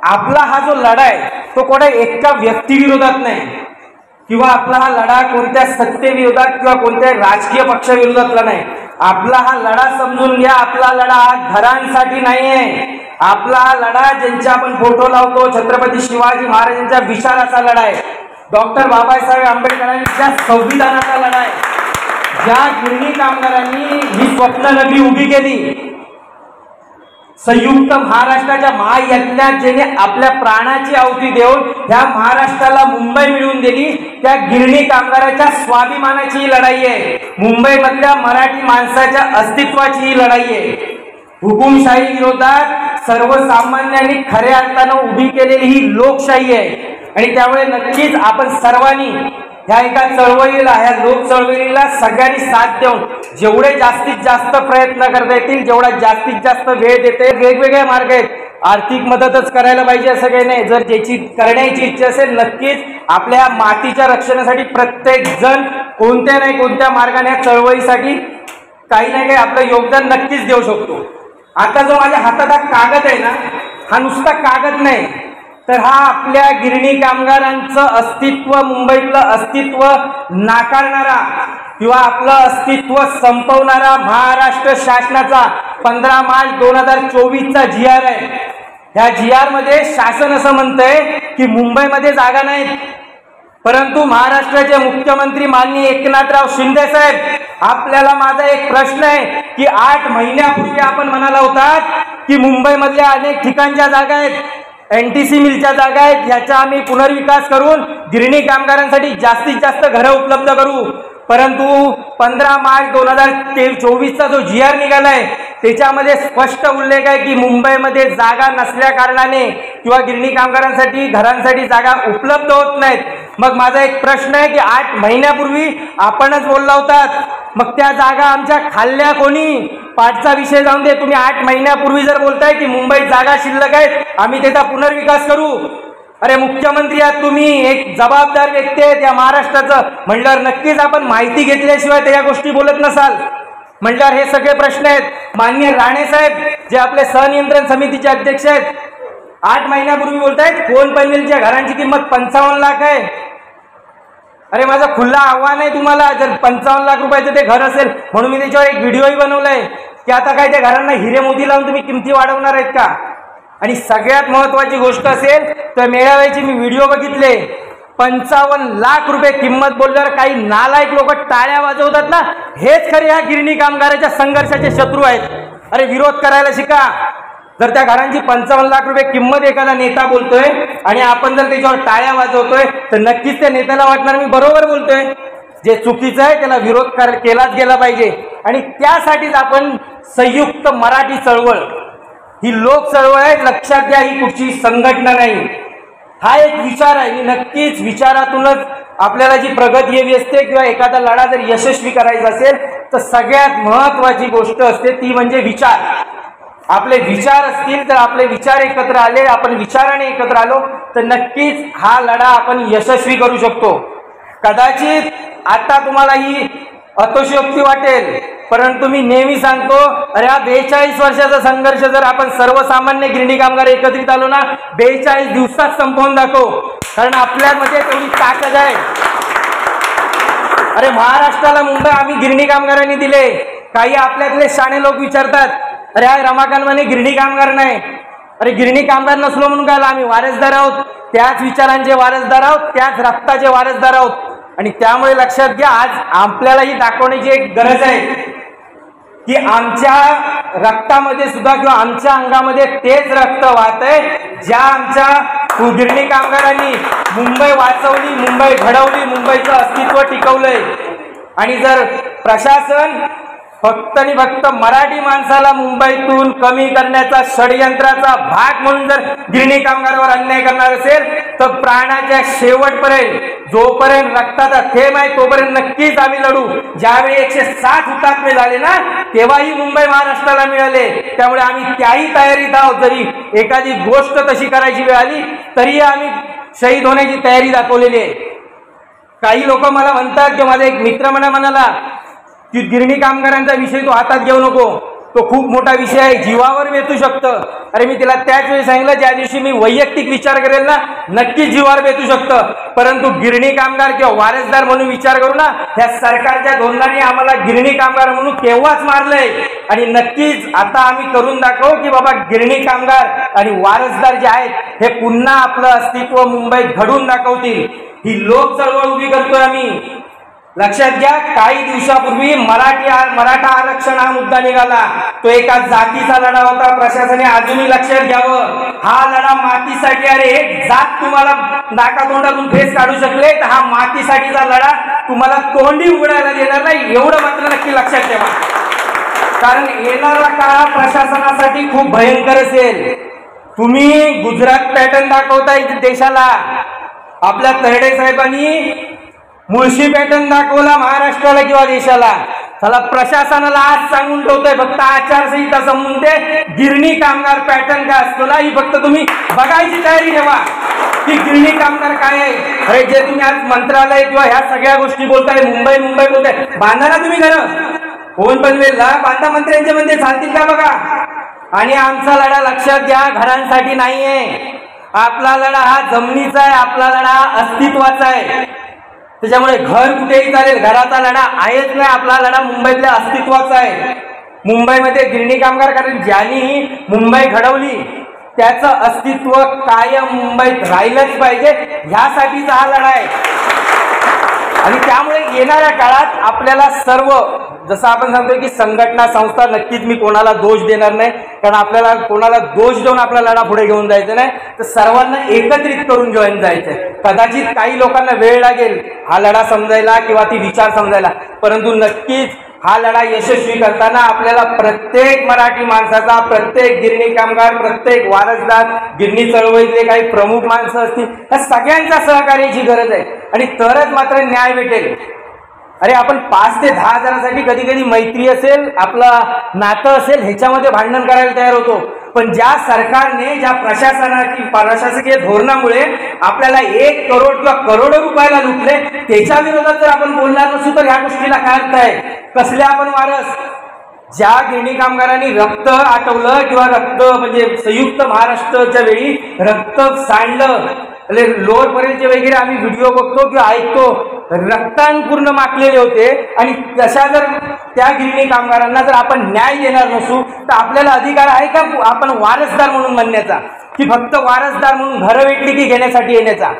आपला हा जो लढा आहे तो कोणत्या एका व्यक्तीविरोधात नाही, किंवा आपला हा लढा कोणत्या सत्तेविरोधात किंवा कोणत्या राजकीय पक्षाविरोधातला नाही. आपला हा लढा समजून घ्या, आपला लढा हा घरांसाठी नाही आहे. आपला हा लढा ज्यांच्या आपण फोटो लावतो छत्रपती शिवाजी महाराजांच्या विचाराचा लढा आहे, डॉक्टर बाबासाहेब आंबेडकरांच्या संविधानाचा लढा आहे. ज्या गिरणी कामगारांनी ही स्वप्ननगरी उभी केली, संयुक्त महाराष्ट्राच्या महायज्ञात ज्याने आपल्या प्राणाची आहुती देऊन ह्या महाराष्ट्राला मुंबई मिळवून दिली, त्या गिरणी कामगाराच्या स्वाभिमानाची ही लढाई आहे. मुंबईमधल्या मराठी माणसाच्या अस्तित्वाची ही लढाई आहे. हुकुमशाही विरोधात सर्वसामान्यांनी खऱ्या अर्थानं उभी केलेली ही लोकशाही आहे. आणि त्यामुळे नक्कीच आपण सर्वांनी ह्या एका चळवळीला, ह्या लोक चळवळीला सगळ्यांनी साथ देऊन जेवढे जास्तीत जास्त प्रयत्न करता येतील, जेवढा जास्तीत जास्त वेळ देते, वेगवेगळे मार्ग आहेत. आर्थिक मदतच करायला पाहिजे असं काही नाही. जर ज्याची करण्याची इच्छा असेल, नक्कीच आपल्या मातीच्या रक्षणासाठी प्रत्येक जण कोणत्या नाही कोणत्या मार्गाने या चळवळीसाठी काही ना काही आपलं योगदान नक्कीच देऊ शकतो. आता जो माझ्या हातात हा कागद आहे ना, हा नुसता कागद नाही, तर हा आपल्या गिरणी कामगारांचं अस्तित्व, मुंबईतलं अस्तित्व नाकारणारा किंवा आपलं अस्तित्व संपवणारा महाराष्ट्र शासनाचा 15 मार्च 2024चा GR आहे. ह्या GR मध्ये शासन असं म्हणतंय की मुंबईमध्ये जागा नाहीत, परंतु महाराष्ट्राचे मुख्यमंत्री माननीय एकनाथराव शिंदे साहेब, आपल्याला माझा एक प्रश्न आहे की 8 महिन्यापूर्वी आपण म्हणाला होतात की मुंबईमधल्या अनेक ठिकाणच्या जागा आहेत, NTC मिलच्या जागा आहेत, ह्याचा आम्ही पुनर्विकास करून गिरणी कामगारांसाठी जास्तीत जास्त घरं उपलब्ध करू. परंतु 15 मार्च 2024चा जो GR निघालाय त्याच्यामध्ये स्पष्ट उल्लेख आहे की मुंबईमध्ये जागा नसल्या कारणाने किंवा गिरणी कामगारांसाठी घरांसाठी जागा उपलब्ध होत नाहीत. मग माझा एक प्रश्न आहे की 8 महिन्यापूर्वी आपणच बोलला होतात, मग त्या जागा आमच्या खाल्ल्या कोणी? पाठचा विषय जाऊन दे, तुम्ही 8 महिन्यापूर्वी जर बोलताय की मुंबईत जागा शिल्लक आहेत, आम्ही त्याचा पुनर्विकास करू. अरे मुख्यमंत्री आहात तुम्ही, एक जबाबदार व्यक्ती आहे त्या महाराष्ट्राचं, म्हटल्यावर नक्कीच आपण माहिती घेतल्याशिवाय त्या गोष्टी बोलत नसाल. म्हटल्यावर हे सगळे प्रश्न आहेत. माननीय राणे साहेब जे आपले सहनियंत्रण समितीचे अध्यक्ष आहेत, 8 महिन्यापूर्वी बोलतायत कोण पनवेलच्या घरांची किंमत 55 लाख आहे. अरे माझं खुल्ला आव्हान आहे तुम्हाला, जर 55 लाख रुपयाचं ते घर असेल, म्हणून मी त्याच्यावर एक व्हिडिओही बनवलाय की आता काय त्या घरांना हिरे मोती लावून तुम्ही किमती वाढवणार आहेत का? आणि सगळ्यात महत्वाची गोष्ट असेल तर मेळाव्याची मी व्हिडिओ बघितले, 55 लाख रुपये किंमत बोलल्यावर काही नालायक लोक टाळ्या वाजवतात ना, हेच खरे ह्या गिरणी कामगाराच्या संघर्षाचे शत्रू आहेत. अरे विरोध करायला शिका. जर त्या घरांची 55 लाख रुपये किंमत एखादा नेता बोलतोय आणि आपण जर त्याच्यावर टाळ्या वाजवतोय, तर नक्कीच त्या नेत्याला वाटणार मी बरोबर बोलतोय. जे चुकीचं आहे त्याला विरोध केलाच गेला पाहिजे. आणि त्यासाठीच आपण संयुक्त मराठी चळवळ, ही लोक चळवळ आहे, लक्षात घ्या, ही कुठची संघटना नाही, हा एक विचार आहे. नक्कीच विचारातूनच आपल्याला जी प्रगती हवी असते किंवा एखादा लढा जर यशस्वी करायचा असेल तर सगळ्यात महत्वाची गोष्ट असते ती म्हणजे विचार. आपले विचार असतील तर आपले विचार एकत्र आले, आपण विचाराने एकत्र आलो तर नक्कीच हा लढा आपण यशस्वी करू शकतो. कदाचित आता तुम्हाला ही अतिशयोक्ती वाटेल, परंतु मी नेहमी सांगतो, अरे हा 42 वर्षाचा संघर्ष जर आपण सर्वसामान्य गिरणी कामगार एकत्रित आलो ना, 42 दिवसात संपवून दाखवू, कारण आपल्यामध्ये तेवढी ताकद आहे. अरे महाराष्ट्राला मुंबई आम्ही गिरणी कामगारांनी दिले. काही आपल्यातले शाणे लोक विचारतात, अरे हा रमाकांत म्हणे गिरणी कामगार नाही. अरे गिरणी कामगार नसलो म्हणून काय, आम्ही वारसदार आहोत, त्याच विचारांचे वारसदार आहोत, त्याच रक्ताचे वारसदार आहोत. आणि त्यामुळे लक्षात घ्या, आज आपल्याला ही दाखवण्याची एक गरज आहे की आमच्या रक्तामध्ये सुद्धा किंवा आमच्या अंगामध्ये तेच रक्त वाहतंय ज्या आमच्या गिरणी कामगारांनी मुंबई वाचवली, मुंबई घडवली, मुंबईचं अस्तित्व टिकवलंय. आणि जर प्रशासन फक्त आणि फक्त मराठी माणसाला मुंबईतून कमी करण्याचा षडयंत्राचा भाग म्हणून जर गिरणी कामगारावर अन्याय करणार असेल तर प्राणाच्या शेवटपर्यंत, जोपर्यंत रक्ताचा थेंब आहे तोपर्यंत नक्कीच आम्ही लढू. ज्यावेळी 160 हुतात्मे झाले ना, तेव्हाही मुंबई महाराष्ट्राला मिळाले. त्यामुळे आम्ही त्याही तयारीत आहोत. जरी एखादी गोष्ट तशी करायची वेळ आली तरी आम्ही शहीद होण्याची तयारी दाखवलेली आहे. काही लोक मला म्हणतात, किंवा माझा एक मित्र म्हणाला की गिरणी कामगारांचा विषय तू हातात घेऊ नको. तो खूप मोठा विषय आहे, जीवावर बेतू शकतं. अरे मी तिला त्याच वेळी सांगितलं, ज्या दिवशी मी वैयक्तिक विचार करेल ना नक्कीच जीवावर बेतू शकतं, परंतु गिरणी कामगार किंवा वारसदार म्हणून विचार करू ना, ह्या सरकारच्या धोरणाने आम्हाला गिरणी कामगार म्हणून केव्हाच मारलंय. आणि नक्कीच आता आम्ही करून दाखवू की बाबा गिरणी कामगार आणि वारसदार जे आहेत हे पुन्हा आपलं अस्तित्व मुंबईत घडवून दाखवतील. ही लोक चळवळ उभी करतोय आम्ही. लक्षात घ्या, काही दिवसापूर्वी मराठा आरक्षण हा मुद्दा निघाला. तो एका जातीचा लढा होता. प्रशासनाने अजूनही लक्षात घ्यावं, हा लढा मातीसाठी. अरे एक जात तुम्हाला नाकातोंडातून फेस काढू शकले तर हा मातीसाठीचा लढा तुम्हाला तोंडी उघडायला देणार नाही, एवढं मात्र नक्की लक्षात ठेवा. कारण येणारा काळ प्रशासनासाठी खूप भयंकर असेल. तुम्ही गुजरात पॅटर्न दाखवताय देशाला, आपल्या तरडे साहेबांनी मुळशी पॅटर्न दाखवला महाराष्ट्राला किंवा देशाला. चला प्रशासनाला आज सांगून ठेवतोय, फक्त आचारसंहिता समजून ते गिरणी कामगार पॅटर्न काय असतो ना, ही फक्त तुम्ही बघायची तयारी ठेवा की गिरणी कामगार काय आहे. अरे जे तुम्ही आज मंत्रालय किंवा ह्या सगळ्या गोष्टी बोलताय, मुंबई बोलताय, बांधा ना तुम्ही घरं. कोण पनवेलला बांधा, मंत्र्यांचे मध्ये चालतील का बघा. आणि आमचा लढा लक्षात घ्या घरांसाठी नाहीये, आपला लढा हा जमिनीचा आहे, आपला लढा अस्तित्वाचा आहे. त्याच्यामुळे घर कुठेही चालेल, घराचा लढा आहेच नाही, आपला लढा मुंबईतल्या अस्तित्वाचा आहे. मुंबईमध्ये गिरणी कामगार, कारण ज्यांनी मुंबई घडवली त्याचं अस्तित्व कायम मुंबईत राहिलंच पाहिजे, ह्यासाठीचा हा लढा आहे. आणि त्यामुळे येणाऱ्या काळात आपल्याला सर्व, जसं आपण सांगतोय की संघटना संस्था, नक्कीच मी कोणाला दोष देणार नाही, कारण आपल्याला कोणाला दोष देऊन आपला लढा पुढे घेऊन जायचा नाही, तर सर्वांना एकत्रित करून घेऊन जायचंय. कदाचित काही लोकांना वेळ लागेल हा लढा समजायला किंवा ती विचार समजायला, परंतु नक्कीच हा लढा यशस्वी करताना आपल्याला प्रत्येक मराठी माणसाचा, प्रत्येक गिरणी कामगार, प्रत्येक वारसदार, गिरणी चळवळीतले काही प्रमुख माणसं असतील, या सगळ्यांच्या सहकार्याची गरज आहे. आणि तरच मात्र न्याय भेटेल. अरे आपण 5 ते 10 हजारासाठी कधी कधी मैत्री असेल, आपला नातं असेल, ह्याच्यामध्ये भांडण करायला तयार होतो. पण ज्या सरकारने, ज्या प्रशासकीय धोरणामुळे आपल्याला 1 करोड किंवा करोडो रुपयाला लुटले, त्याच्या विरोधात जर आपण बोलणार नसू तर ह्या गोष्टीला काय अर्थ आहे. कसले आपण वारस. ज्या गिरणी कामगारांनी रक्त आटवलं किंवा रक्त म्हणजे संयुक्त महाराष्ट्राच्या वेळी रक्त सांडलं, लोअर पर्यंतचे वगैरे आम्ही व्हिडिओ बघतो किंवा ऐकतो, रक्तान पूर्ण माखलेले होते. आणि तशा जर त्या गिरणी कामगारांना जर आपण न्याय देणार नसू तर आपल्याला अधिकार आहे का आपण वारसदार म्हणून म्हणण्याचा, की फक्त वारसदार म्हणून घरं भेटली की घेण्यासाठी येण्याचा.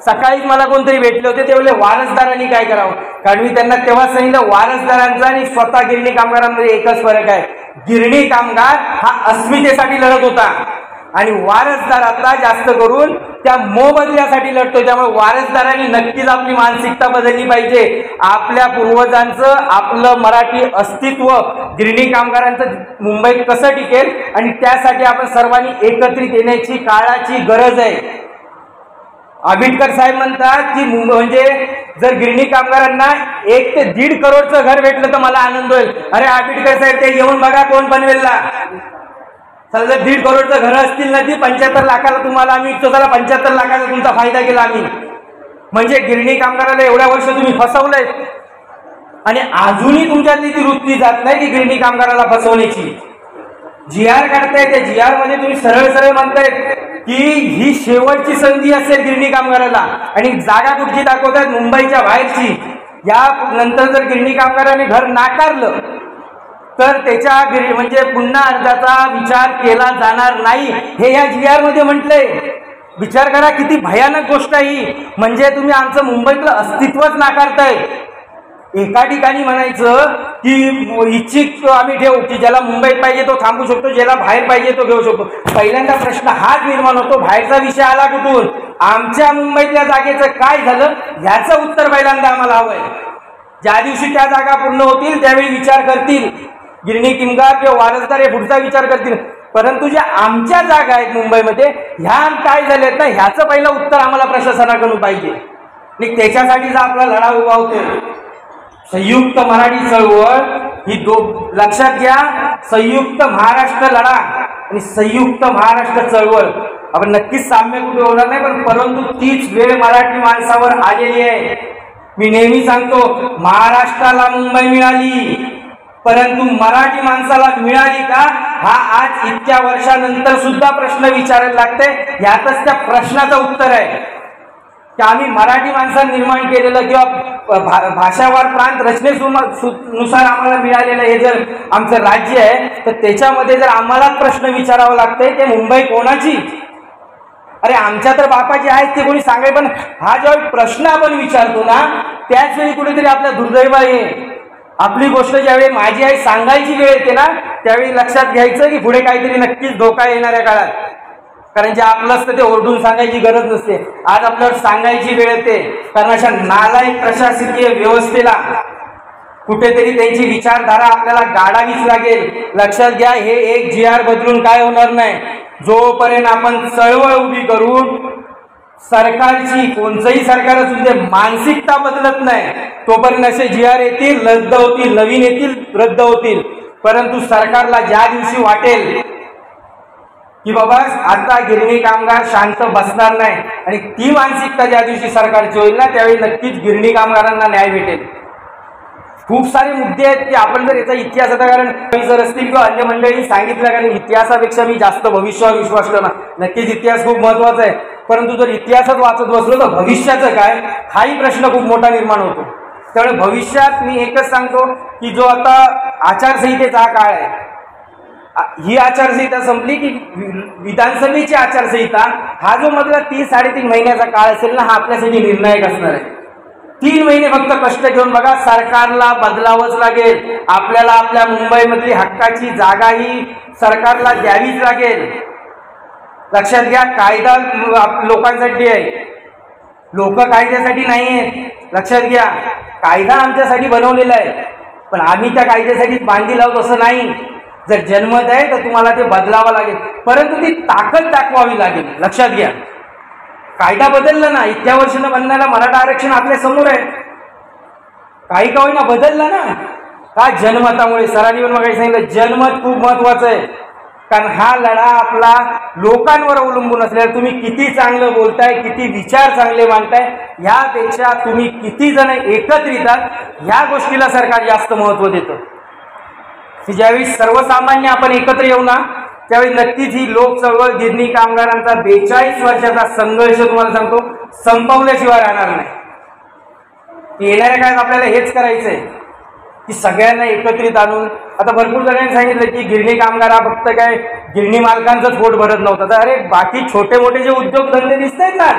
सकाळीच मला कोणतरी भेटले होते, ते बोलले वारसदारांनी काय करावं. कारण मी त्यांना तेव्हा सांगितलं वारसदारांचा आणि स्वतः गिरणी कामगारांमध्ये एकच फरक आहे. गिरणी कामगार हा अस्मितेसाठी लढत होता आणि वारसदार आता जास्त करून त्या मोबदल्यासाठी लढतोय. त्यामुळे वारसदारांनी नक्कीच आपली मानसिकता बदलली पाहिजे. आपल्या पूर्वजांचं, आपलं मराठी अस्तित्व गिरणी कामगारांचं मुंबईत कसं टिकेल, आणि त्यासाठी आपण सर्वांनी एकत्रित येण्याची काळाची गरज आहे. आंबेडकर साहेब म्हणतात की म्हणजे जर गिरणी कामगारांना 1 ते 1.5 करोडचं घर भेटलं तर मला आनंद होईल. अरे आंबेडकर साहेब ते येऊन बघा कोण पनवेलला. जर 1.5 करोडचं घर असतील ना, ती 75 लाखाला तुम्हाला आम्ही विकतो, त्याला 75 लाखाचा तुमचा फायदा केला आम्ही. म्हणजे गिरणी कामगाराला एवढ्या वर्ष तुम्ही फसवलंय आणि अजूनही तुमच्यातली ती वृत्ती जात नाही की गिरणी कामगाराला फसवण्याची. GR काढताय, त्या GR मध्ये तुम्ही सरळ म्हणताय की ही शेवटची संधी असेल गिरणी कामगाराला, आणि जागा कुठची दाखवतात मुंबईच्या बाहेरची. या नंतर जर गिरणी कामगाराने घर नाकारलं तर त्याच्या म्हणजे पुन्हा अर्जाचा विचार केला जाणार नाही, हे या GR मध्ये म्हटलंय. विचार करा किती भयानक गोष्ट आहे ही. म्हणजे तुम्ही आमचं मुंबईतलं अस्तित्वच नाकारताय. एका ठिकाणी म्हणायचं की इच्छित आम्ही ठेवू की ज्याला मुंबईत पाहिजे तो थांबू शकतो, ज्याला बाहेर पाहिजे तो घेऊ शकतो. पहिल्यांदा प्रश्न हाच निर्माण होतो, बाहेरचा विषय आला कुठून. आमच्या मुंबईतल्या जागेचं काय झालं ह्याचं उत्तर पहिल्यांदा आम्हाला हवंय. ज्या दिवशी त्या जागा पूर्ण होतील त्यावेळी विचार करतील गिरणी कामगार किंवा वारसदार, हे पुढचा विचार करतील. परंतु ज्या आमच्या जागा आहेत मुंबईमध्ये ह्या काय झाल्यात ना, ह्याचं पहिलं उत्तर आम्हाला प्रशासनाकडून पाहिजे. आणि त्याच्यासाठीचा आपला लढा उभा होतोय. संयुक्त मराठी चळवळ ही लक्षात घ्या, संयुक्त महाराष्ट्र लढा आणि संयुक्त महाराष्ट्र चळवळ आपण नक्कीच साम्य कुठे होणार नाही, परंतु तीच वेळ मराठी माणसावर आलेली आहे. मी नेहमी सांगतो महाराष्ट्राला मुंबई मिळाली, परंतु मराठी माणसाला मिळाली का, हा आज इतक्या वर्षानंतर सुद्धा प्रश्न विचारायला लागते. यातच त्या प्रश्नाचं उत्तर आहे की आम्ही मराठी माणसांनी निर्माण केलेलं किंवा भाषावार प्रांत रचनेनुसार आम्हाला मिळालेलं हे जर आमचं राज्य आहे, तर त्याच्यामध्ये जर आम्हाला प्रश्न विचारावा लागतंय ते मुंबई कोणाची, अरे आमच्या तर बापाची आहेत ते कोणी सांगाय. पण हा जेव्हा प्रश्न आपण विचारतो ना, त्याच वेळी कुठेतरी आपल्या दुर्दैव आहे. आपली गोष्ट ज्यावेळी माझी आई सांगायची वेळ येते ना, त्यावेळी लक्षात घ्यायचं की पुढे काहीतरी नक्कीच धोका येणाऱ्या काळात. कारण जे आपलं असतं ते ओरडून सांगायची गरज नसते, आज आपल्यावर सांगायची वेळ येते. कारण अशा नालायक प्रशासकीय व्यवस्थेला कुठेतरी त्यांची विचारधारा आपल्याला गाडावीच लागेल. लक्षात घ्या, हे एक GR बदलून काय होणार नाही. जोपर्यंत आपण चळवळ उभी करून सरकारची, कोणतंही सरकार असू दे, मानसिकता बदलत नाही, तोपर्यंत असे GR येतील, रद्द होतील, नवीन येतील, रद्द होतील. परंतु सरकारला ज्या दिवशी वाटेल की बाबा आता गिरणी कामगार शांत बसणार नाही, आणि ती मानसिकता ज्या दिवशी सरकारची होईल ना, त्यावेळी नक्कीच गिरणी कामगारांना न्याय भेटेल. खूप सारे मुद्दे आहेत की आपण जर याचा इतिहास, आता कारण सर असतील किंवा अन्य मंडळी सांगितलं, कारण इतिहासापेक्षा मी जास्त भविष्यावर विश्वास ठेवला. नक्कीच इतिहास खूप महत्वाचा आहे, परंतु जर इतिहासच वाचत बसलो तर भविष्याचं काय, हाही प्रश्न खूप मोठा निर्माण होतो. त्यामुळे भविष्यात मी एकच सांगतो की जो आता आचारसंहितेचा हा काळ आहे, ही आचारसंहिता संपली की विधानसभेची आचारसंहिता, हा जो मधला 3-3.5 महिन्याचा काळ असेल ना, हा आपल्यासाठी निर्णायक असणार आहे. 3 महिने फक्त कष्ट घेऊन बघा, सरकारला बदलावंच लागेल. आपल्याला आपल्या मुंबईमधली हक्काची जागा ही सरकारला द्यावीच लागेल. लक्षात घ्या, कायदा लोकांसाठी आहे, लोक कायद्यासाठी नाही आहेत. लक्षात घ्या, कायदा आमच्यासाठी बनवलेला आहे, पण आम्ही त्या कायद्यासाठी बांधील आहोत असं नाही. जर जन्मत आहे तर तुम्हाला ते बदलावं लागेल, परंतु ती ताकद दाखवावी लागेल. लक्षात घ्या, कायदा बदलला ना, इतक्या वर्षानं बनणारा मराठा आरक्षण आपल्या समोर आहे, काही का होईना बदलला ना. का जन्मतामुळे, सरांनी पण मग सांगितलं, जन्मत खूप महत्वाचं आहे. कारण हा लढा आपला लोकांवर अवलंबून असल्यावर तुम्ही किती चांगलं बोलताय, किती विचार चांगले मांडताय, यापेक्षा तुम्ही किती जण एकत्रित आहात, ह्या गोष्टीला सरकार जास्त महत्व देतं. ज्यावेळी सर्वसामान्य आपण एकत्र येऊ ना, त्यावेळी नक्कीच ही लोक चळवळ, गिरणी कामगारांचा 42 वर्षाचा संघर्ष तुम्हाला सांगतो संपवल्याशिवाय राहणार नाही. येणाऱ्या काळात आपल्याला हेच करायचंय की सगळ्यांना एकत्रित आणून, आता भरपूर जणांनी सांगितलं की गिरणी कामगार हा फक्त काय गिरणी मालकांचंच पोट भरत नव्हतं, तर अरे बाकी छोटे मोठे जे उद्योगधंदे दिसत आहेत ना,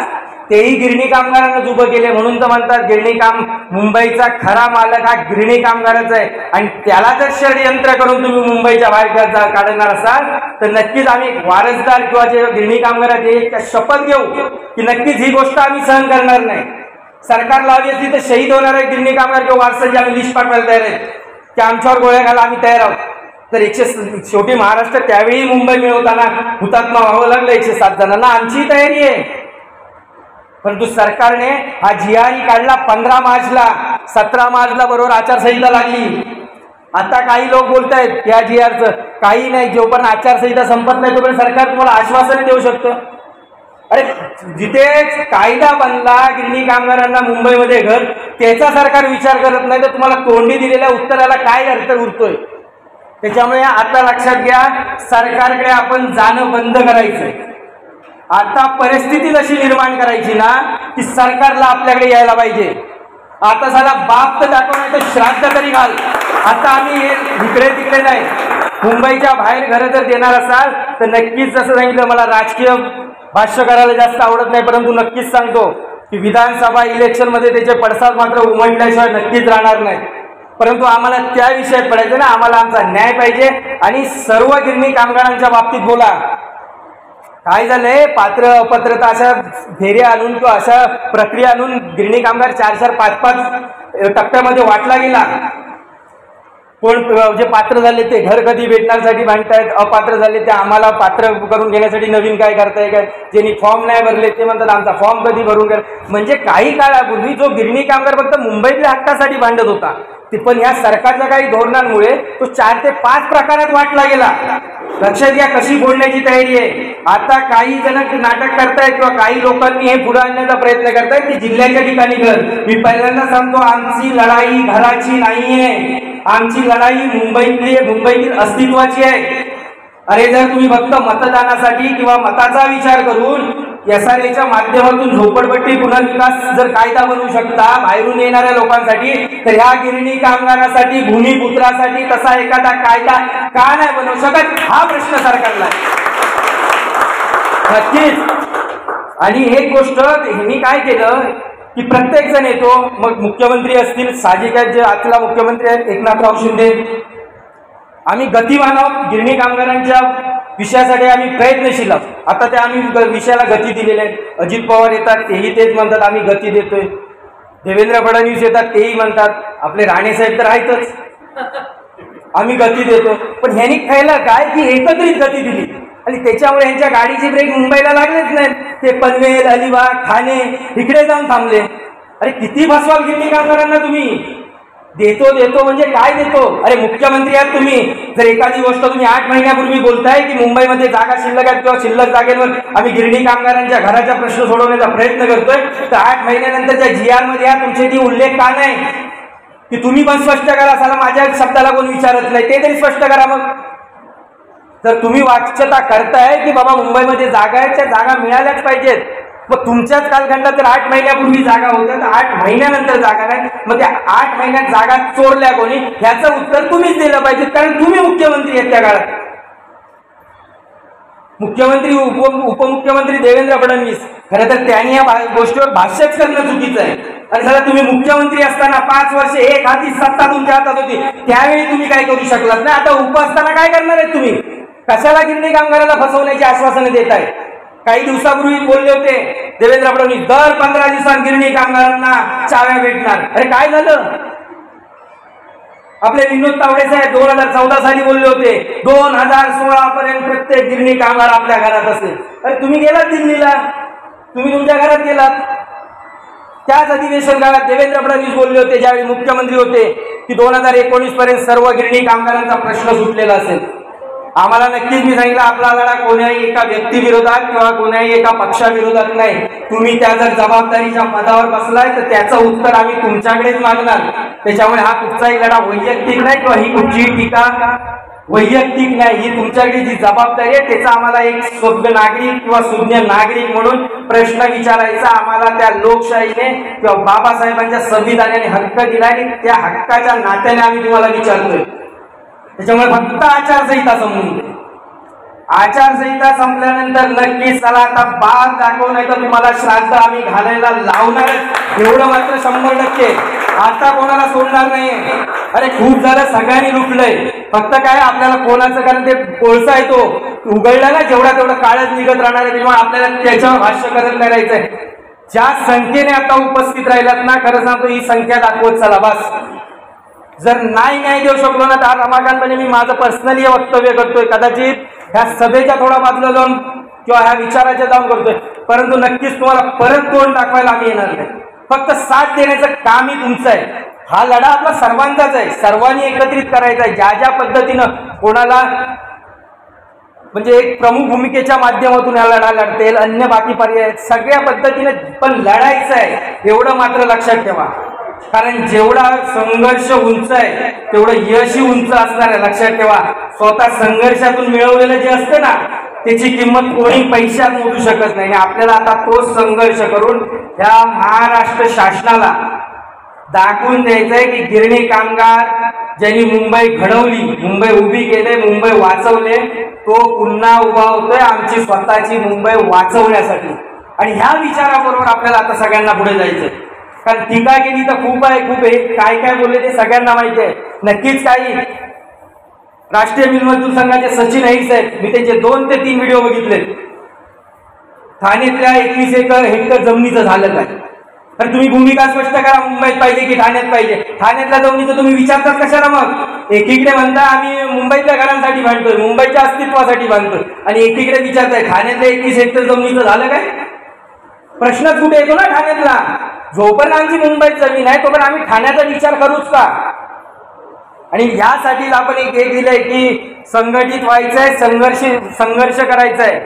तेही गिरणी कामगारांनाच उभं केले. म्हणून तर म्हणतात गिरणी काम, मुंबईचा खरा मालक हा गिरणी कामगारच आहे. आणि त्याला जर षडयंत्र करून तुम्ही मुंबईच्या बाहेर काढणार असाल तर नक्कीच आम्ही वारसदार किंवा जे गिरणी कामगार आहेत त्या शपथ घेऊ की नक्कीच ही गोष्ट आम्ही सहन करणार नाही. सरकार लावली असली तर शहीद होणारे गिरणी कामगार किंवा वारसाची आम्ही लिस्ट पाठवायला तयार आहेत की आमच्यावर गोळ्या घाला, आम्ही तयार आहोत. तर शेवटी महाराष्ट्र त्यावेळी मुंबई मिळवताना हुतात्मा व्हावं लागलं 107 जणांना, आमची तयारी आहे. परंतु सरकारने हा GR काढला 15 मार्चला, 17 मार्चला बरोबर आचारसंहिता लागली. आता काही लोक बोलतायत या GRचं काही नाही, जोपर्यंत आचारसंहिता संपत नाही तोपर्यंत सरकार तुम्हाला आश्वासन देऊ शकतं. अरे जिथे कायदा बनला गिरणी कामगारांना मुंबईमध्ये घर, त्याचा सरकार विचार करत नाही तर तुम्हाला तोंडी दिलेल्या उत्तराला काय अर्थ उरतोय. त्याच्यामुळे आता लक्षात घ्या, सरकारकडे आपण जाणं बंद करायचंय. आता परिस्थिती अशी निर्माण करायची ना की सरकारला आपल्याकडे यायला पाहिजे. आता साला बाप तर दाखव, नाही तर श्राद्ध तरी घाल. आता आम्ही हे इकडे तिकडे नाही, मुंबईच्या बाहेर घरं जर देणार असाल तर नक्कीच, जसं सांगितलं, मला राजकीय भाष्य करायला जास्त आवडत नाही, परंतु नक्कीच सांगतो की विधानसभा इलेक्शन मध्ये त्याचे पडसाद मात्र उमटल्याशिवाय नक्कीच राहणार नाही. परंतु आम्हाला त्या विषयात पडायचं ना, आम्हाला आमचा न्याय पाहिजे. आणि सर्व गिरणी कामगारांच्या बाबतीत बोला, काय झालंय, पात्र अपात्रता अशा फेऱ्या आणून किंवा अशा प्रक्रिया आणून गिरणी कामगार 4-4, 5-5 टप्प्यामध्ये वाटला गेला. कोण जे पात्र झाले ते घर कधी भेटण्यासाठी भांडतायत, अपात्र झाले ते आम्हाला पात्र करून घेण्यासाठी नवीन काय करताय काय, ज्यांनी फॉर्म नाही भरले ते म्हणतात आमचा फॉर्म कधी भरून कर. म्हणजे काही काळापूर्वी जो गिरणी कामगार फक्त मुंबईतल्या हक्कासाठी भांडत होता, ते पण या सरकारच्या काही धोरणांमुळे तो 4 ते 5 प्रकारात वाटला गेला. लक्षात घ्या कशी बोलण्याची तयारी आहे. आता काही जण नाटक करतायत किंवा काही लोकांनी हे पुढे आणण्याचा प्रयत्न करतायत की जिल्ह्याच्या ठिकाणी घर. मी पहिल्यांदा सांगतो, आमची लढाई घराची नाहीये, आमची लढाई मुंबईतील अस्तित्वाची आहे. अरे जर तुम्ही फक्त मतदानासाठी किंवा मताचा विचार करून SRAच्या माध्यमातून झोपडपट्टी पुनर्विकास जर कायदा बनवू शकता बाहेरून येणाऱ्या लोकांसाठी, तर ह्या गिरणी कामगारांसाठी भूमिपुत्रासाठी तसा एखादा कायदा का नाही बनवू शकत, हा प्रश्न सरकारला नक्कीच. आणि एक गोष्ट ह्यांनी काय केलं की प्रत्येक जण येतो, मग मुख्यमंत्री असतील, साहजिक आहेत, जे आजला मुख्यमंत्री आहेत एकनाथराव शिंदे, आम्ही गतिमान आहोत गिरणी कामगारांच्या विषयासाठी, आम्ही प्रयत्नशील आहोत. आता ते आम्ही विषयाला गती दिलेले आहेत. अजित पवार येतात तेही तेच म्हणतात आम्ही गती देतोय, देवेंद्र फडणवीस येतात तेही म्हणतात, आपले राणे साहेब तर आहेतच आम्ही गती देतो. पण ह्यांनी खायला काय की एकत्रित गती दिली आणि त्याच्यामुळे यांच्या गाडीचे ब्रेक मुंबईला लागलेच नाहीत. ते पनवेल, अलिबाग, ठाणे इकडे जाऊन थांबले. अरे किती फसवाल गिरणी कामगारांना तुम्ही, देतो म्हणजे काय देतो. अरे मुख्यमंत्री आहात तुम्ही, जर एखादी गोष्ट तुम्ही 8 महिन्यापूर्वी बोलताय की मुंबईमध्ये जागा शिल्लक आहेत किंवा शिल्लक जागेवर आम्ही गिरणी कामगारांच्या घराचा प्रश्न सोडवण्याचा प्रयत्न करतोय, तर 8 महिन्यानंतरच्या GR मध्ये तुमचे ती उल्लेख का नाही की तुम्ही पण स्पष्ट करा. साला माझ्या शब्दाला कोण विचारत नाही, ते तरी स्पष्ट करा. मग जर तुम्ही वाच्यता करताय की बाबा मुंबईमध्ये जागा आहेत, त्या जागा मिळाल्याच पाहिजेत, मग तुमच्याच कालखंडात जर 8 महिन्यापूर्वी जागा होत्या तर 8 महिन्यानंतर जागा नाही, मग त्या 8 महिन्यात जागा चोरल्या कोणी, ह्याचं उत्तर तुम्हीच दिलं पाहिजे, कारण तुम्ही मुख्यमंत्री आहेत त्या काळात. मुख्यमंत्री उपमुख्यमंत्री देवेंद्र फडणवीस, खरं तर त्यांनी या गोष्टीवर भाष्यच करणं चुकीचं आहे. आणि सगळं तुम्ही मुख्यमंत्री असताना 5 वर्ष एक हाती सत्ता तुमच्या हातात होती, त्यावेळी तुम्ही काय करू शकलात नाही. आता उप असताना काय करणार आहेत तुम्ही, कशाला गिरणी कामगाराला फसवण्याची आश्वासनं देत आहे. काही दिवसापूर्वी बोलले होते देवेंद्र फडणवीस, दर 15 दिवसांत गिरणी कामगारांना चाव्या भेटणार. अरे काय झालं. आपले विनोद तावडे साहेब 2014 साली बोलले होते 2016 पर्यंत प्रत्येक गिरणी कामगार आपल्या घरात असेल. अरे तुम्ही गेलात दिल्लीला, तुम्ही तुमच्या घरात गेलात. त्याच अधिवेशन काळात देवेंद्र फडणवीस बोलले होते ज्यावेळी मुख्यमंत्री होते की 2019 पर्यंत सर्व गिरणी कामगारांचा प्रश्न सुटलेला असेल. आम्हाला नक्कीच मी सांगितलं आपला लढा कोण्याही एका व्यक्तीविरोधात किंवा कोण्याही एका पक्षाविरोधात नाही. तुम्ही त्या जर जबाबदारीच्या पदावर बसलाय तर त्याचं उत्तर आम्ही तुमच्याकडेच मागणार. त्याच्यामुळे हा कुठचाही लढा वैयक्तिक नाही किंवा ही कुठचीही टीका वैयक्तिक नाही, ही तुमच्याकडे जी जबाबदारी आहे त्याचा आम्हाला एक सभ्य नागरिक किंवा सुज्ञ नागरिक म्हणून प्रश्न विचारायचा. आम्हाला त्या लोकशाहीने किंवा बाबासाहेबांच्या संविधानाने हक्क दिला आणि त्या हक्काच्या नात्याने आम्ही तुम्हाला विचारतोय. त्याच्यामुळे फक्त आचारसंहिता संपली. आचारसंहिता संपल्यानंतर नक्कीच चला आता बाग दाखव, नाही तर तुम्हाला श्राद्ध आम्ही घालायला लावणारच, एवढं मात्र 100%. आता कोणाला सोडणार नाहीये. अरे खूप झालं, सगळ्यांनी लुटलंय. फक्त काय आपल्याला कोणाचं, कारण ते कोळसा येतो उघडला ना जेवढा तेवढं काळच निघत राहणार आहे, तेव्हा आपल्याला त्याच्यावर भाष्यकरण करायचंय. ज्या संख्येने आता उपस्थित राहिलात ना, खरं सांगतो ही संख्या दाखवत चला बस. जर नाही न्याय देऊ शकलो ना तर रमाकांतपणे मी माझं पर्सनली वक्तव्य करतोय, कदाचित ह्या सभेच्या थोडा बाजूला जाऊन किंवा ह्या विचाराच्या जाऊन करतोय, परंतु नक्कीच तुम्हाला परत तोंड दाखवायला आम्ही येणार नाही. फक्त साथ देण्याचं कामही तुमचं आहे. हा लढा आपला सर्वांचाच आहे, सर्वांनी एकत्रित करायचा आहे. ज्या ज्या पद्धतीनं कोणाला म्हणजे एक प्रमुख भूमिकेच्या माध्यमातून हा लढा लढतेल, अन्य बाकी पर्याय सगळ्या पद्धतीने पण लढायचं आहे, एवढं मात्र लक्षात ठेवा. कारण जेवढा संघर्ष उंच आहे तेवढं यशही उंच असणार आहे, लक्षात ठेवा. स्वतः संघर्षातून मिळवलेलं जे असतं ना त्याची किंमत कोणी पैशात मोजू शकत नाही. आपल्याला आता तोच संघर्ष करून या महाराष्ट्र शासनाला दाखवून द्यायचंय की गिरणी कामगार ज्यांनी मुंबई घडवली, मुंबई उभी केले, मुंबई वाचवले, तो पुन्हा उभा होतोय आमची स्वतःची मुंबई वाचवण्यासाठी. आणि ह्या विचाराबरोबर आपल्याला आता सगळ्यांना पुढे जायचंय. कारण टीका केली तर खूप आहे, काय काय बोलले ते सगळ्यांना माहिती आहे. नक्कीच काही राष्ट्रीय मिल मजदूर संघाचे सचिन अहिर साहेब, मी त्यांचे 2 ते 3 व्हिडिओ बघितले. ठाण्यातल्या 21 हेक्टर जमिनीचं झालं काय, तर तुम्ही भूमिका स्पष्ट करा. मुंबईत पाहिजे की ठाण्यात पाहिजे. ठाण्यातल्या जमिनीचं तुम्ही विचारतात कशाला. मग एकीकडे म्हणता आम्ही मुंबईतल्या घरांसाठी बांधतोय, मुंबईच्या अस्तित्वासाठी बांधतोय, आणि एकीकडे विचारताय ठाण्यातल्या 21 हेक्टर जमिनीचं झालं काय. प्रश्नच कुठे येतो ना ठाण्यातला. जोपर्यंत आमची मुंबईत जमीन आहे तोपर्यंत आम्ही ठाण्याचा विचार करूच का. आणि यासाठीच आपण एक दिलंय की संघटित व्हायचंय, संघर्ष करायचाय.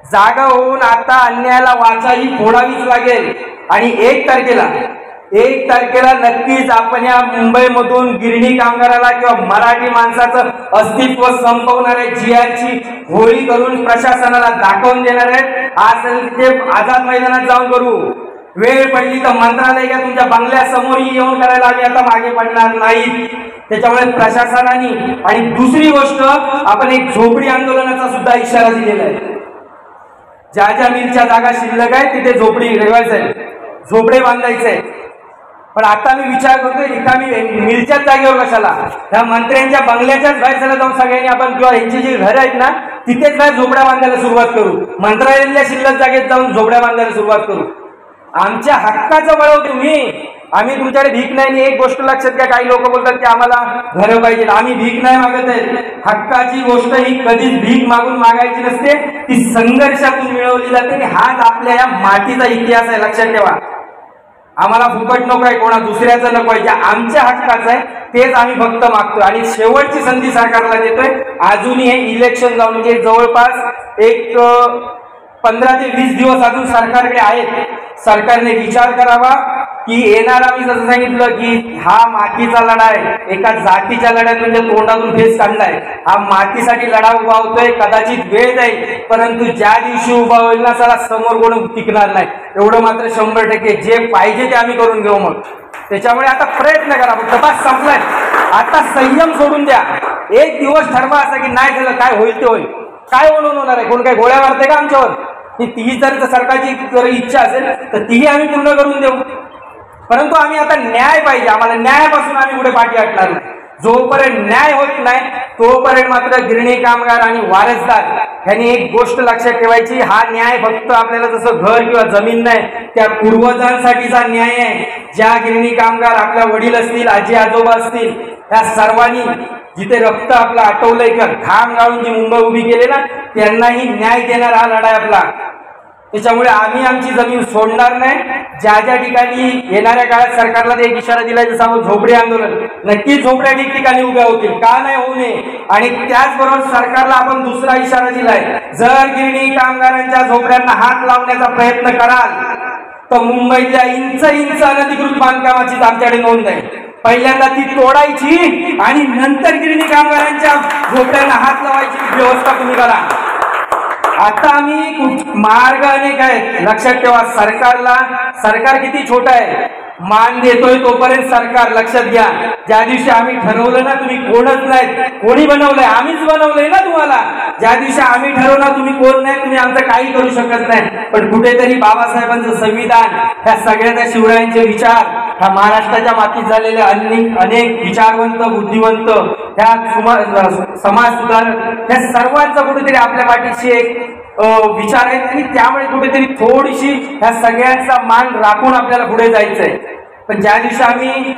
जागा होऊन आता अन्यायाला वाचा ही फोडावीच लागेल. आणि 1 तारखेला 1 तारखेला नक्कीच आपण या मुंबईमधून गिरणी कामगाराला किंवा मराठी माणसाचं अस्तित्व संपवणाऱ्या GRची होळी करून प्रशासनाला दाखवून देणार आहेत। आज ते आझाद मैदानात जाऊन करू, वेळ पडली तर मंत्रालय घ्या, तुमच्या बंगल्यासमोर येऊन करायला आम्ही आता मागे पडणार नाही। त्याच्यामुळे प्रशासनाने आणि दुसरी गोष्ट आपण एक झोपडी आंदोलनाचा सुद्धा इशारा दिलेला आहे। ज्या ज्या मिलच्या जागा शिल्लक आहे तिथे झोपडी ठेवायचं आहे, झोपडे बांधायचे आहे। पण आता मी विचार करतोय रिकामी मिलच्याच जागेवर कशाला, त्या मंत्र्यांच्या बंगल्याच्याच बाहेर चला जाऊन सगळ्यांनी आपण किंवा यांची जी घरं आहेत ना तिथेच बाहेर झोपड्या बांधायला सुरुवात करू, मंत्रालयातल्या शिल्लक जागेत जाऊन झोपड्या बांधायला सुरुवात करू। आमच्या हक्काचं बळव तुम्ही, आम्ही तुमच्याकडे भीक नाही। एक गोष्ट लक्षात घ्या, काही लोक बोलतात की आम्हाला घरं पाहिजे, आम्ही भीक नाही मागत आहे। हक्काची गोष्ट ही कधीच भीक मागून मागायची नसते, ती संघर्षातून मिळवली जाते। हाच आपल्या या मातीचा इतिहास आहे, लक्षात ठेवा। आम्हाला फुकट नको आहे, कोणा दुसऱ्याचं नको आहे, जे आमच्या हक्काचं आहे तेच आम्ही फक्त मागतोय आणि शेवटची संधी सरकारला देतोय। अजूनही हे इलेक्शन जाऊन म्हणजे जवळपास एक 15 ते 20 दिवस अजून सरकारकडे आहेत। सरकारने विचार करावा की येणारा, मी जसं सांगितलं की हा मातीचा लढा आहे, एका जातीच्या लढ्यात म्हणजे तोंडातून फेस काढलाय, हा मातीसाठी लढा उभा होतोय। कदाचित वेळ जाईल, परंतु ज्या दिवशी उभा होईल ना त्याला समोर कोण टिकणार नाही, एवढं मात्र 100% जे पाहिजे ते आम्ही करून घेऊ। मग त्याच्यामुळे आता प्रयत्न करा, फक्त बस संपलाय, आता संयम सोडून द्या। एक दिवस ठरवा असा की नाही झालं काय होईल ते होईल, काय होणार आहे, कोण काय गोळ्या मारते का आमच्यावर? तीही जर सरकारची जर इच्छा असेल तर तीही आम्ही पूर्ण करून देऊ, परंतु आम्ही आता न्याय पाहिजे, आम्हाला न्यायापासून आम्ही पुढे पाठी हटणार नाही। जोपर्यंत न्याय होत नाही तोपर्यंत मात्र गिरणी कामगार आणि वारसदार यांनी एक गोष्ट लक्षात ठेवायची, हा न्याय फक्त आपल्याला जसं घर किंवा जमीन नाही, त्या पूर्वजांसाठीचा न्याय आहे। ज्या गिरणी कामगार आपल्या वडील असतील, आजी आजोबा असतील, त्या सर्वांनी जिथे रक्त आपलं आटवलंय का घाम गाळून जी मुंबई उभी केली ना, त्यांनाही न्याय देणारा हा लढा आपला। त्याच्यामुळे आम्ही आमची जमीन सोडणार नाही। ज्या ज्या ठिकाणी येणाऱ्या काळात सरकारला एक इशारा दिलाय, जसं आपण झोपडी आंदोलन, नक्कीच झोपड्या ठिकठिकाणी उभ्या होतील, का नाही होऊ नये। आणि त्याचबरोबर सरकारला आपण दुसरा इशारा दिलाय, जर गिरणी कामगारांच्या झोपड्यांना हात लावण्याचा प्रयत्न कराल तर मुंबईतल्या इंच अनधिकृत बांधकामाचीच आमच्याकडे नोंद आहे। पहिल्यांदा ती तोडायची आणि नंतर गिरणी कामगारांच्या झोपड्यांना हात लावायची व्यवस्था तुम्ही करा। आता आम्ही मार्ग अनेक आहेत, लक्षात ठेवा। सरकार किती छोटा आहे, मान देतोय तोपर्यंत सरकार, लक्षात घ्या। ज्या दिवशी आम्ही ठरवलं ना तुम्ही कोणच नाहीत, कोणी बनवलंय, आम्हीच बनवलंय ना तुम्हाला। ज्या दिवशी आम्ही ठरवलं तुम्ही कोण नाही, तुम्ही आमचं काही करू शकत नाही। पण कुठेतरी बाबासाहेबांचं संविधान, ह्या सगळ्या शिवरायांचे विचार, ह्या महाराष्ट्राच्या मातीत झालेले अनेक विचारवंत बुद्धिवंत, ह्या समाज सुधारक, ह्या सर्वांचा कुठेतरी आपल्या पाठीशी एक विचार आहेत आणि त्यामुळे कुठेतरी थोडीशी ह्या सगळ्यांचा मान राखून आपल्याला पुढे जायचंय। पण ज्या दिवशी आम्ही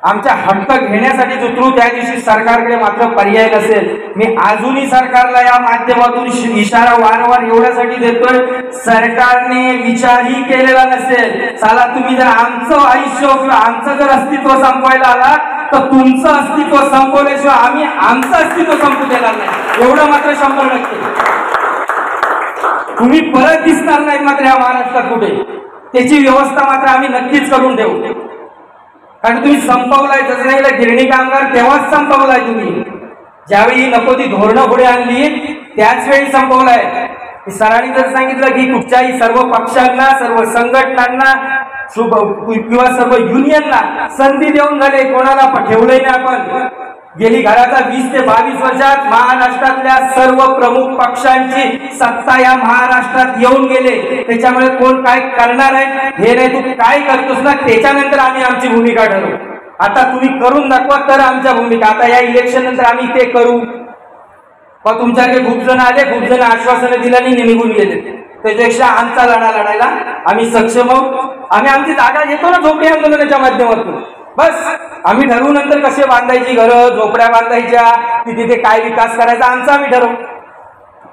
आमच्या हक्क घेण्यासाठी उतरू त्या दिवशी सरकारकडे मात्र पर्याय नसेल। मी अजूनही सरकारला या माध्यमातून इशारा वारंवार एवढ्यासाठी देतोय, सरकारने विचारही केलेला नसेल, चला तुम्ही जर आमचं आयुष्य किंवा आमचं जर अस्तित्व संपवायला आला तर तुमचं अस्तित्व संपवल्याशिवाय आम्ही आमचं अस्तित्व संपू देणार नाही, एवढं मात्र 100%। तुम्ही परत दिसणार नाही मात्र या महाराष्ट्रात कुठे, त्याची व्यवस्था मात्र आम्ही नक्कीच करून ठेवू। कारण तुम्ही संपवलाय, तसं नाही गिरणी कामगार तेव्हाच संपवलाय तुम्ही, ज्यावेळी नको ती धोरणं पुढे आणली त्याच वेळी संपवलाय। सरांनी जर सांगितलं की कुठच्याही सर्व पक्षांना, सर्व संघटनांना किंवा सर्व युनियनला संधी देऊन झाले, कोणाला ठेवलंय ना आपण। गेली घराचा 20 ते 22 वर्षात महाराष्ट्रातल्या सर्व प्रमुख पक्षांची सत्ता या महाराष्ट्रात येऊन गेले, त्याच्यामुळे कोण काय करणार आहे हे नाही, तू काय करतोस ना त्याच्यानंतर आम्ही आमची भूमिका ठरवू। आता तुम्ही करून दाखवा तर आमच्या भूमिका, आता या इलेक्शन नंतर आम्ही ते करू। पण तुमच्याकडे खूप जण आले, खूप जण आश्वासनं दिल्याने निघून गेले, त्याच्यापेक्षा आमचा लढा लढायला आम्ही सक्षम आहोत। आम्ही आमची जागा घेतो ना झोपडी आंदोलनाच्या माध्यमातून, बस आम्ही ठरवू नंतर कसे बांधायची घरं, झोपड्या बांधायच्या, तिथे काय विकास करायचा आमचा आम्ही ठरवू।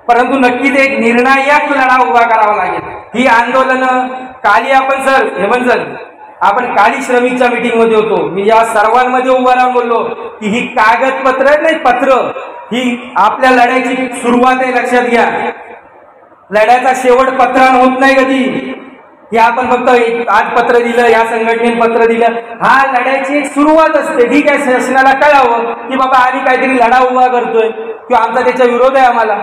परंतु नक्कीच एक निर्णायक लढा उभा करावा लागेल। ही आंदोलनं काली आपण सर हेमंत सर आपण काली श्रमिकच्या मीटिंग मध्ये होतो, मी जेव्हा सर्वांमध्ये उभा राहून बोललो की ही कागदपत्र नाही पत्र, ही आपल्या लढ्याची सुरुवात आहे, लक्षात घ्या। लढ्याचा शेवट पत्रान होत नाही कधी, हे आपण फक्त आज पत्र दिलं, या संघटनेने पत्र दिलं, हा लढ्याची एक सुरुवात असते. ठीक आहे, शासनाला कळावं की बाबा आम्ही काहीतरी लढा उभा करतोय किंवा आमचा त्याच्या विरोध आहे आम्हाला.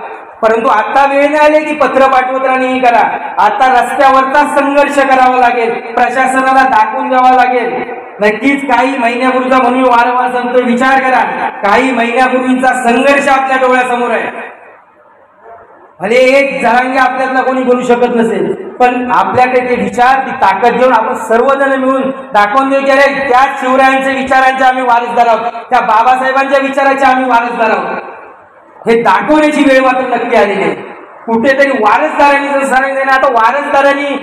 परंतु आता वेळ नाही आली की पत्र पाठवत राहणे करा. आता रस्त्यावरचा संघर्ष करावा लागेल, प्रशासनाला दाखवून द्यावा लागेल. नक्कीच काही महिन्यापूर्वीचा, म्हणून वारंवार सांगतोय, विचार करा, काही महिन्यापूर्वीचा संघर्ष आपल्या डोळ्यासमोर आहे. भले एक जरांगे आपल्यातला कोणी बोलू शकत नसेल, पण आपल्याकडे ते विचार, ती ताकद घेऊन आपण सर्वजण मिळून दाखवून देऊ की अरे त्या शिवरायांच्या विचारांचे आम्ही वारसदार आहोत, त्या बाबासाहेबांच्या विचाराचे आम्ही वारसदार आहोत. हे दाखवण्याची वेळ मात्र नक्की आलेली आहे. कुठेतरी वारसदारांनी जर सांगितलं, आता वारसदारांनी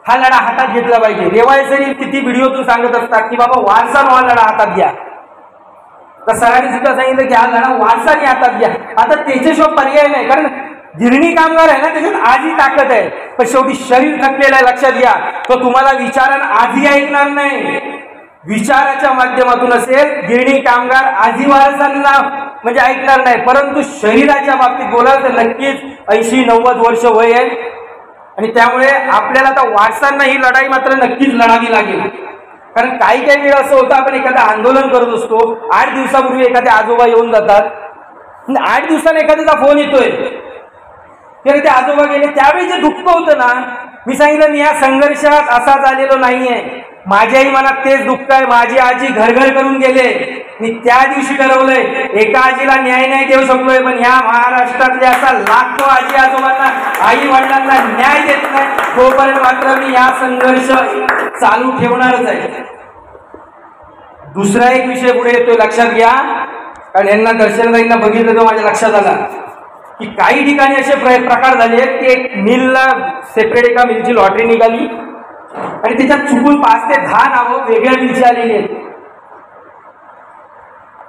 हा लढा हातात घेतला पाहिजे. रेवाळेसरी किती व्हिडिओतून सांगत असतात की बाबा वारसा हा लढा हातात घ्या. तर सरांनी सुद्धा सांगितलं की हा लढा वारसाने हातात घ्या. आता त्याच्याशिवाय पर्याय नाही, कारण गिरणी कामगार आहे ना, त्याच्यात आजही ताकद आहे, पण शेवटी शरीर थकलेलं आहे. लक्षात घ्या, तो तुम्हाला विचारानं आजही ऐकणार नाही. विचाराच्या माध्यमातून असेल, गिरणी कामगार आजही वारसांना म्हणजे ऐकणार नाही, परंतु शरीराच्या बाबतीत बोलाल तर नक्कीच 80-90 वर्ष वय आहे. आणि त्यामुळे आपल्याला आता वारसांना ही लढाई मात्र नक्कीच लढावी लागेल. कारण काही काही वेळ असं होतं, आपण एखादं आंदोलन करत असतो, 8 दिवसापूर्वी एखादे आजोबा येऊन जातात, 8 दिवसांनी एखाद्याचा फोन येतोय की ते आजोबा गेले. त्यावेळी जे दुःख होतं ना, मी सांगितलं मी या संघर्षात असा झालेलो नाहीये. माझ्याही मनात तेच दुःख आहे. माझी आजी घरघर करून गेले, मी त्या दिवशी ठरवलंय एका आजीला न्याय नाही देऊ शकलोय, पण ह्या महाराष्ट्रातल्या असा लाखो आजी आजोबांना, आई वडिलांना न्याय देत नाही, तोपर्यंत मात्र मी हा संघर्ष चालू ठेवणारच आहे. दुसरा एक विषय पुढे येतोय, लक्षात घ्या, कारण यांना दर्शनदाईंना बघितलं तर माझ्या लक्षात आला की काही ठिकाणी असे प्रकार झाले की एक मिलला सेपरेट एका मिलची लॉटरी निघाली आणि त्याच्यात चुकून 5 ते 10 नावं वेगळ्या मिलची आलेली आहेत.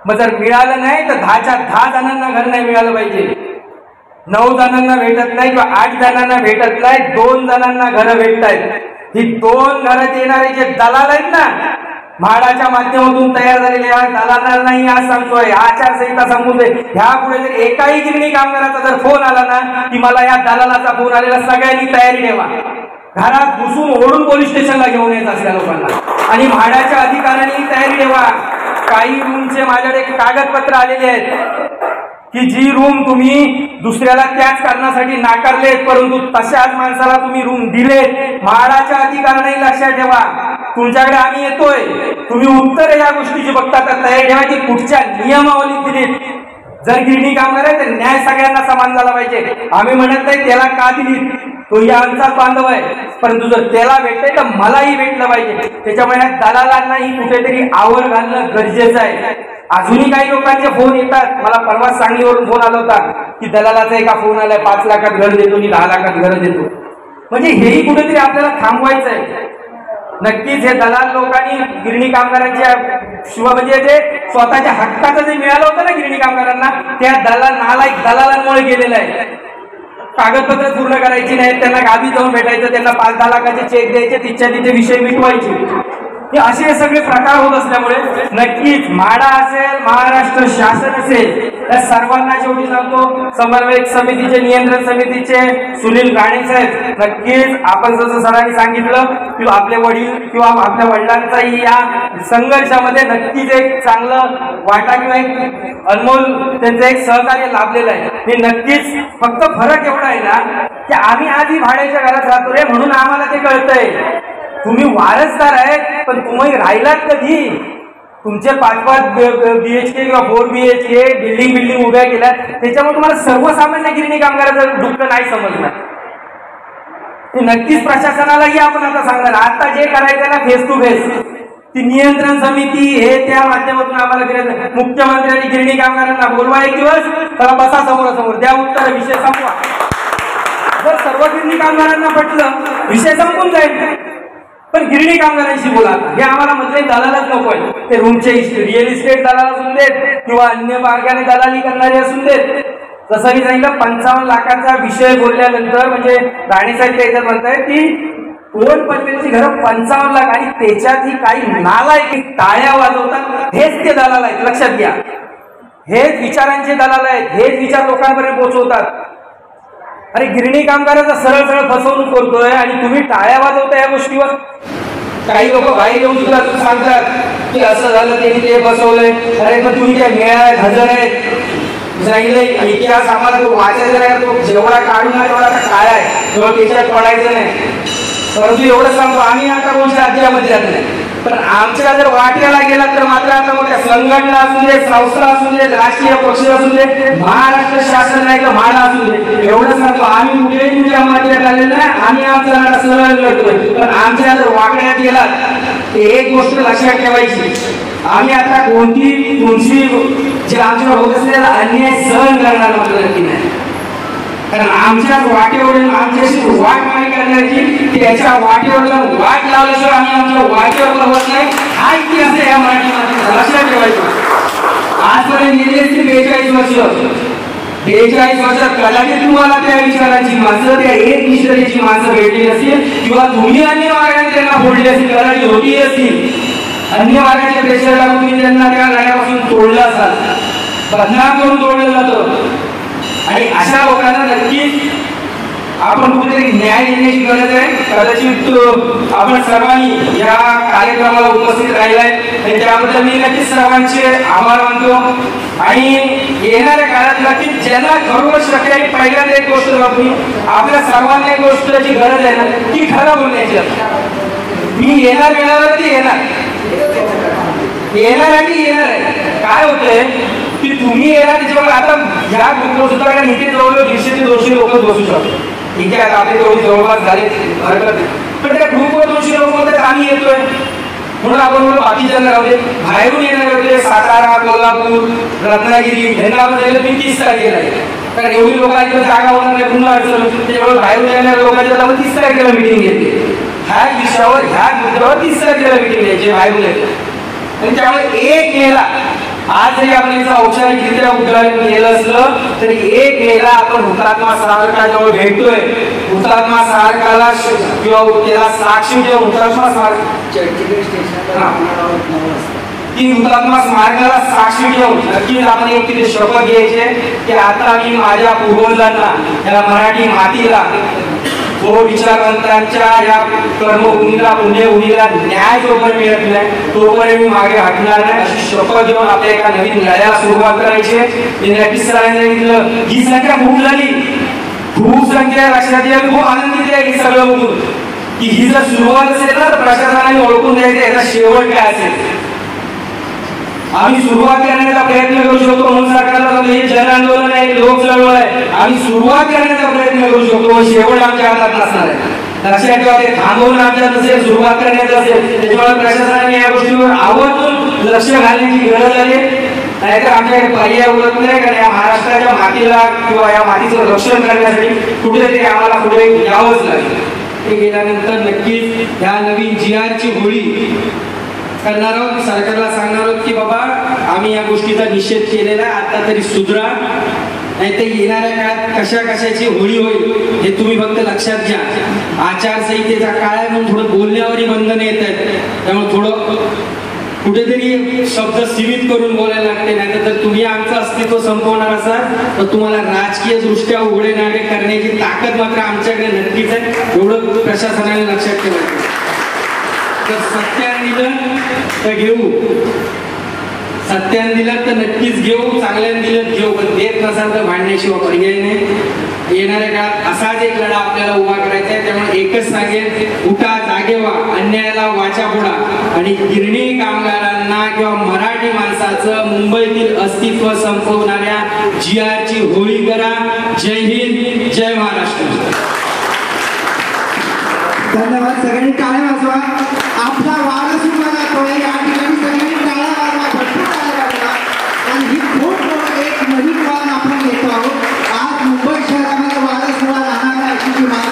मग जर मिळालं नाही तर 10च्या 10 जणांना घर नाही मिळालं पाहिजे, 9 जणांना भेटत नाही किंवा 8 जणांना भेटत नाही, 2 जणांना घरं भेटत आहेत. ही 2 घरात येणारे जे दलाल आहेत ना, म्हाडाच्या माध्यमातून तयार झालेले दलालांनाही आज सांगतोय, आचारसंहिता संपून दे. ह्या पुढे जर एकाही गिरणी कामगाराचा जर फोन आला ना की मला या दलालाचा फोन आलेला, सगळ्यांनी तयारी ठेवा. घरात घुसून ओढून पोलीस स्टेशनला घेऊन यायचं असल्या लोकांना, आणि म्हाडाच्या अधिकाऱ्यांनी तयारी ठेवा. काही रूमचे माझ्याकडे कागदपत्र आलेले आहेत की जी रूम तुम्ही दुसऱ्याला त्याच कारणासाठी नाकारलेत, परंतु तशाच माणसाला तुम्ही रूम दिले. म्हाडाच्या अधिकाऱ्यांनी लक्षात ठेवा, तुमच्याकडे आम्ही येतोय, तुम्ही उत्तर या गोष्टीची बघता तर तयारी ठेवा की कुठच्या नियमावलीत दिलीत. जर गिरणी कामगार आहे तर न्याय सगळ्यांना समान झाला पाहिजे. आम्ही म्हणत नाही त्याला का दिली, तो या आमचा बांधव आहे, परंतु जर त्याला भेटतंय तर मलाही भेटलं पाहिजे. त्याच्यामुळे ह्या दलालांनाही कुठेतरी आवर घालणं गरजेचं आहे. अजूनही काही लोकांचे फोन येतात. मला परवा सांगलीवरून फोन आला होता की दलालाचा एका फोन आलाय, 5 लाखात घर देतो आणि 10 लाखात घर देतो. म्हणजे हेही कुठेतरी आपल्याला थांबवायचं आहे. नक्कीच हे दलाल लोकांनी गिरणी कामगारांच्या शिवाय म्हणजे जे स्वतःच्या हक्काचं जे मिळालं होतं ना गिरणी कामगारांना, त्या नालायक दलालांमुळे गेलेलं आहे. कागदपत्र पूर्ण करायची नाही, त्यांना गावी जाऊन भेटायचं, त्यांना 5-10 लाखाचे चेक द्यायचे, तिच्या तिथे विषय मिटवायचे. हे असे सगळे प्रकार होत असल्यामुळे नक्कीच म्हाडा असेल, महाराष्ट्र शासन असेल, त्या सर्वांना शेवटी सांगतो, समन्वयक समितीचे, नियंत्रण समितीचे सुनील राणे साहेब, नक्कीच आपण जसं सरांनी सांगितलं की आपले वडील किंवा आपल्या वडिलांचाही या संघर्षामध्ये नक्कीच एक चांगलं वाटा किंवा एक अनमोल त्यांचं एक सहकार्य लाभलेलं आहे. हे नक्कीच फक्त फरक एवढा आहे ना की आम्ही आधी भाड्याच्या घरात राहतो रे, म्हणून आम्हाला ते कळतंय. तुम्ही वारसदार आहेत, पण तुम्ही राहिलात कधी? तुमचे 5-5 BHK किंवा 4 BHK बिल्डिंग उभ्या केल्या, त्याच्यामुळे तुम्हाला सर्वसामान्य गिरणी कामगाराचं दुःख नाही समजणार. ते नक्कीच प्रशासनालाही आपण आता सांगणार. आता जे करायचं ना फेस टू फेस, ती नियंत्रण समिती हे त्या माध्यमातून आम्हाला करायचं. मुख्यमंत्र्यांनी गिरणी कामगारांना बोलवा, एक दिवस त्याला बसा समोरासमोर, द्या उत्तर, विषय संपवा. जर सर्व गिरणी कामगारांना पटलं विषय संपून जाईल. पण गिरणी कामगारांशी बोला, हे आम्हाला मधले दलालच नकोय. ते रूमचे रिअल इस्टेट दलाल असून देत किंवा अन्य मार्गाने दलाली करणारे असून देत. जसं मी सांगितलं 55 लाखाचा विषय बोलल्यानंतर म्हणजे राणेसाहेब त्याच्यात म्हणतायत की 2 पत्नीची घरं 55 लाख, आणि त्याच्यातही काही नालायक टाळ्या वाजवतात, हेच ते दलाल आहेत. लक्षात घ्या, हेच विचारांचे दलाल आहेत, हेच विचार लोकांपर्यंत पोहोचवतात. अरे गिरणी कामगाराचा सरळ सरळ फसवणूक करतोय आणि तुम्ही टाळ्या वाजवता या गोष्टीवर. काही लोक बाहेर येऊन सुद्धा सांगतात की असं झालं ते बसवलंय. अरे पण तुम्ही काय मेळाव्यात हजर आहेत, सांगितलंय इतिहास आम्हाला तो वाचायचा नाही, तो जेवढा काढून आहे तेवढा काळ आहे, तेव्हा त्याच्यात पडायचं नाही. परंतु एवढं सांगतो आम्ही आता कोणत्या राज्यामध्ये जात नाही, पण आमच्या जर वाट्याला गेला तर मात्र आता मग त्या संघटना असू दे, संस्था असू दे, राजकीय पक्ष असू दे, महाराष्ट्र शासन नाही तर म्हाडा असू दे, एवढं सांगतो आम्ही कुठेही तुमच्या वाट्यात आलेलं नाही, आम्ही आमचा लढा सरळ लढतोय. पण आमच्या जर वाकड्यात गेलात एक गोष्ट लक्षात ठेवायची, आम्ही आता कोणती तुमची जे आमच्यावर होत असलेला अन्याय सहन करणार मात्र नक्की नाही. कारण आमच्या वाटेवरून आमच्याशी वाट मारी करण्याची त्याच्या वाटेवर वाट लावल्याशिवाय आम्ही आमच्या वाटेवर होत नाही. हा इतिहास आहे या मराठी माणसाचा, लक्षात ठेवायचं. आजपर्यंत गेली असतील 42 वर्ष, 42 वर्षात कदाचित तुम्हाला त्या विचारांची माणसं, त्या एक निष्ठेची माणसं भेटली असतील किंवा तुम्ही अन्य मार्गाने त्यांना फोडली असतील, कदाचित होती असतील. अन्य मार्गाच्या प्रेशर लागून तुम्ही त्यांना त्या लढ्यापासून तोडलं असाल, बदनाम करून तोडलं जातं. आणि अशा लोकांना नक्कीच आपण कुठेतरी न्याय देण्याची गरज आहे. कदाचित आपण सर्वांनी या कार्यक्रमाला उपस्थित राहिलाय आणि त्याबद्दल मी नक्कीच सर्वांचे आभार मानतो. आणि येणाऱ्या काळात नक्कीच ज्यांना खरोखर शक्य आहे, पहिल्यांदा एक गोष्ट बघू, आपल्या सर्वांना एक गोष्टीची गरज आहे ना, की खरं बोलण्याची. मी येणार ती येणार आहे. काय होतंय की तुम्ही येणार त्याच्यावर आता ह्या ग्रुपवर सुद्धा काय इथे जवळजवळ 150 ते 200 लोक बसू शकतो. ठीक आहे, आपले तेवढी जवळपास झाले हरकत नाही, पण त्या ग्रुपवर 200 लोक म्हणतात आम्ही येतोय म्हणून आपण बाकीच्यांना राहू दे. बाहेरून येणार होते सातारा, कोल्हापूर, रत्नागिरी यांना आपण जायला 30 तारखेला आहे. कारण एवढी लोकांची जागा होणार नाही, पुन्हा अडचण, त्याच्यामुळे बाहेरून येणाऱ्या लोकांच्या आपण 30 तारखेला मिटिंग घेते. ह्या विषयावर ह्या मुद्द्यावर 30 तारखेला मिटिंग घ्यायची बाहेरून येते. आणि त्यामुळे 1 मेला आज जरी आपण याचा औपचारिकरित्या उद्घाटन केलं असलं तरी 1 मेला आपण हुतात्मा स्मारकाजवळ भेटतोय. हुतात्मा स्मारकाला किंवा त्याला साक्षी ठेवून हुतात्मा की हुतात्मा स्मारकाला साक्षी ठेवून नक्कीच आपण एक तिथे शपथ घ्यायचे की आता मी माझ्या पूर्वजांना या मराठी मातीला विचारवंतांच्या या कर्मभूमीला पुण्यभूमीला न्याय जोपर्यंत मिळत नाही तोपर्यंत मी मागे हटणार नाही, अशी शपथ घेऊन आपल्या एका नवीन लढ्याला सुरुवात करायची. नक्कीच सांगितलं ही संख्या खूप झाली, खूप संख्या लक्षात येईल. खूप आनंदित आहे हे सगळं बघून की ही जर सुरुवात असेल ना तर प्रशासनाने ओळखून द्यायचं याचा शेवट काय असेल. आम्ही सुरुवात करण्याचा प्रयत्न करू शकतो म्हणून सरकारला हे जन आंदोलन आहे, लोक चळवळ आहे. आम्ही सुरुवात करण्याचा प्रयत्न करू शकतो, शेवट आमच्या हातात नसणार आहे. लक्षात ठेवा, ते थांबवून आमच्यात नसेल, सुरुवात करण्याचं असेल. त्याच्यामुळे प्रशासनाने या गोष्टीवर आवर्जून लक्ष घालण्याची गरज आहे. नाहीतर आमच्याकडे पर्याय उरत नाही. कारण या महाराष्ट्राच्या मातीला किंवा या मातीचं रक्षण करण्यासाठी कुठेतरी आम्हाला पुढे यावंच लागेल. ते गेल्यानंतर नक्कीच ह्या नवीन GR ची होळी करणार आहोत. सरकारला सांगणार आहोत की बाबा आम्ही या गोष्टीचा निषेध केलेला आहे, आता तरी सुधरा, नाही तर येणाऱ्या काळात कशाची होळी होईल हे तुम्ही फक्त लक्षात घ्या. आचारसंहितेचा काळ आहे म्हणून थोडं बोलण्यावरही बंधन येत आहेत, त्यामुळे थोडं कुठेतरी शब्द सीमित करून बोलायला लागते. नाही तर तुम्ही आमचं अस्तित्व संपवणार असाल तर तुम्हाला राजकीय दृष्ट्या उघडे नाडे करण्याची ताकद मात्र आमच्याकडे नक्कीच आहे, एवढं प्रशासनाने लक्षात ठेवायचं. तर सत्यान दिलं तर घेऊ, सत्यान दिलं तर नक्कीच घेऊ, चांगल्याने दिलं घेऊ, पण देत नसाल तर भांडण्याशिवाय पर्याय नाही. येणाऱ्या काळात असाच एक लढा आपल्याला उभा करायचा आहे. त्यामुळे एकच सांगेल, उठा, जागे व्हा, अन्यायाला वाचा फोडा आणि गिरणी कामगारांना किंवा मराठी माणसाचं मुंबईतील अस्तित्व संपवणाऱ्या GR ची होळी करा. जय हिंद, जय महाराष्ट्र. धन्यवाद. सगळ्यांनी टाळ्या वाजवा. आपला वाढ